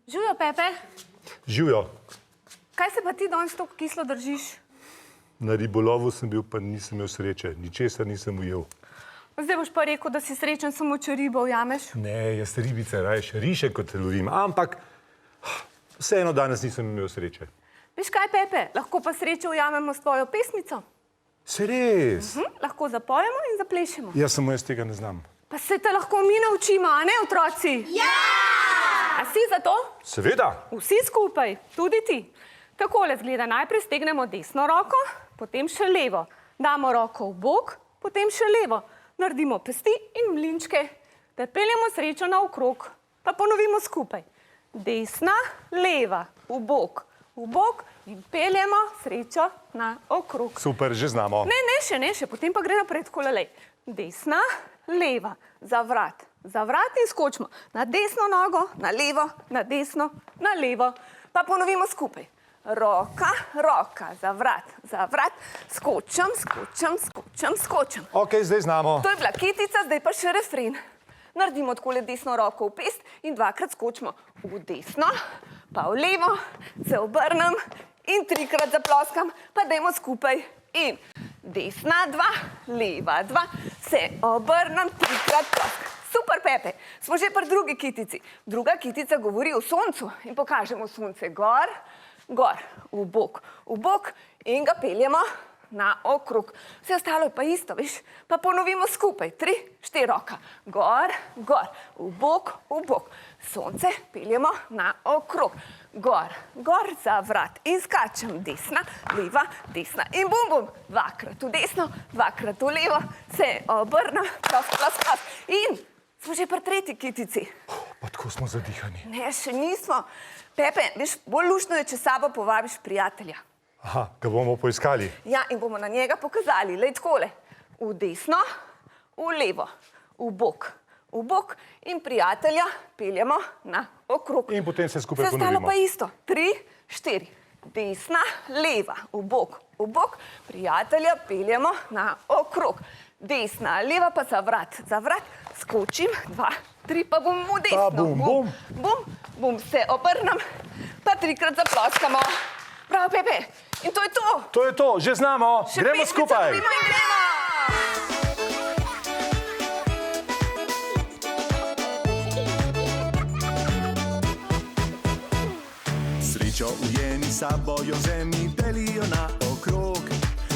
Živjo, Pepe. Živjo. Kaj se pa ti danes tako kislo držiš? Na ribolovu sem bil, pa nisem imel sreče. Ničesar nisem ujel. Zdaj boš pa rekel, da si srečen samo, če ribo ujameš. Ne, jaz ribice rajše riše, kot lovim. Ampak vseeno danes nisem imel sreče. Veš kaj, Pepe? Lahko pa srečo ujamemo s tvojo pesmico. Se res? Lahko zapojemo in zaplešemo. Jaz samo jaz tega ne znam. Pa se te lahko mi naučimo, a ne, otroci? Ja! A si za to? Seveda. Vsi skupaj, tudi ti. Takole zgleda, najprej stegnemo desno roko, potem še levo. Damo roko v bok, potem še levo. Naredimo pesti in mlinčke, ter peljemo srečo naokrog. Pa ponovimo skupaj. Desna, leva, v bok in peljemo srečo naokrog. Super, že znamo. Ne, še, potem pa gre naprej tako lej. Desna, leva, za vrat in skočimo. Na desno nogo, na levo, na desno, na levo. Pa ponovimo skupaj. Roka, za vrat, skočim. Ok, zdaj znamo. To je bila kitica, zdaj pa še refren. Naredimo takole desno roko v pest in dvakrat skočimo v desno, pa v levo, se obrnem in trikrat zaploskam, pa dajmo skupaj. In desna 2, leva 2, se obrnem, trikrat ploskam. Super, Pepe, smo že pri drugi kitici. Druga kitica govori o soncu in pokažemo sonce gor, v bok in ga peljemo naokrog. Vse ostalo je pa isto, veš, pa ponovimo skupaj. 3, 4 roka. Gor, v bok. Sonce peljemo naokrog. Gor za vrat in skačem. Desna, leva, desna in bum. Dvakrat v desno, dvakrat v levo, se obrnem, plos. In smo že pri tretji kitici. Pa tako smo zadihani. Ne, še nismo. Pepe, veš, bolj luštno je, če sabo povabiš prijatelja. Aha, ga bomo poiskali. Ja, in bomo na njega pokazali. Lej takole. V desno, v levo, v bok in prijatelja peljemo naokrog. In potem se skupaj ponovimo. Vse ostalo pa isto. 3, 4. Desna, leva, v bok, prijatelja peljemo naokrog. Desna, leva pa za vrat, skočim, 2, 3, pa bom v desno. Pa bum, se obrnem, pa trikrat zaploskamo. Bravo, Pepe, in to je to. To je to, že znamo, gremo skupaj. Srečo ujemi sabo jo vzemi, delijo naokrog.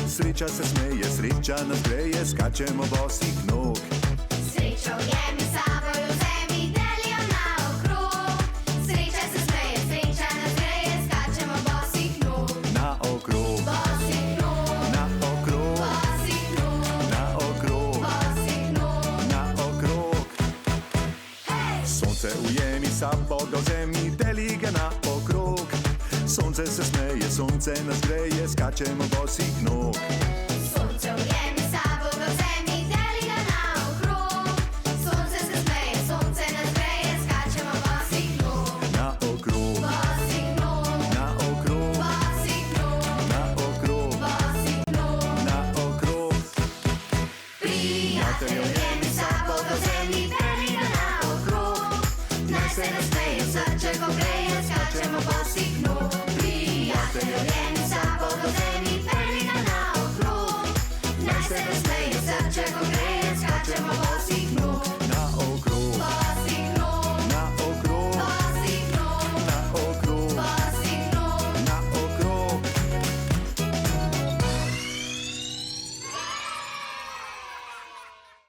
Sreča se smeje, sreča nas greje, skačemo bosih nog. Srečo ujemi sabo jo vzemi, delijo naokrog. Sreča se smeje, sreča nas greje, skačemo bosih nog. Naokrog, Bosih nog, naokrog, bosih nog, naokrog, bosih nog. naokrog. Sonce ujemi sabo ga vzemi, deli ga naokrog. Sonce se smeje, sonce nas greje, skačemo bosih nog. Sonce ujemi sabo ga vzemi, deli ga naokrog. Sonce se smeje, sonce nas greje, skačemo bosih nog. Naokrog, Bosih nog, naokrog, bosih nog, naokrog, bosih nog. naokrog. Prijatelj ujemi sabo ga vzemi, deli ga naokrog. Naj se nasmeje, srček ogreje, skačemo bosih nog. Prijatelj ujemi sabo ga vzemi, deli ga naokrog. Naj se nasmeje, srček ogreje, skačemo bosih nog.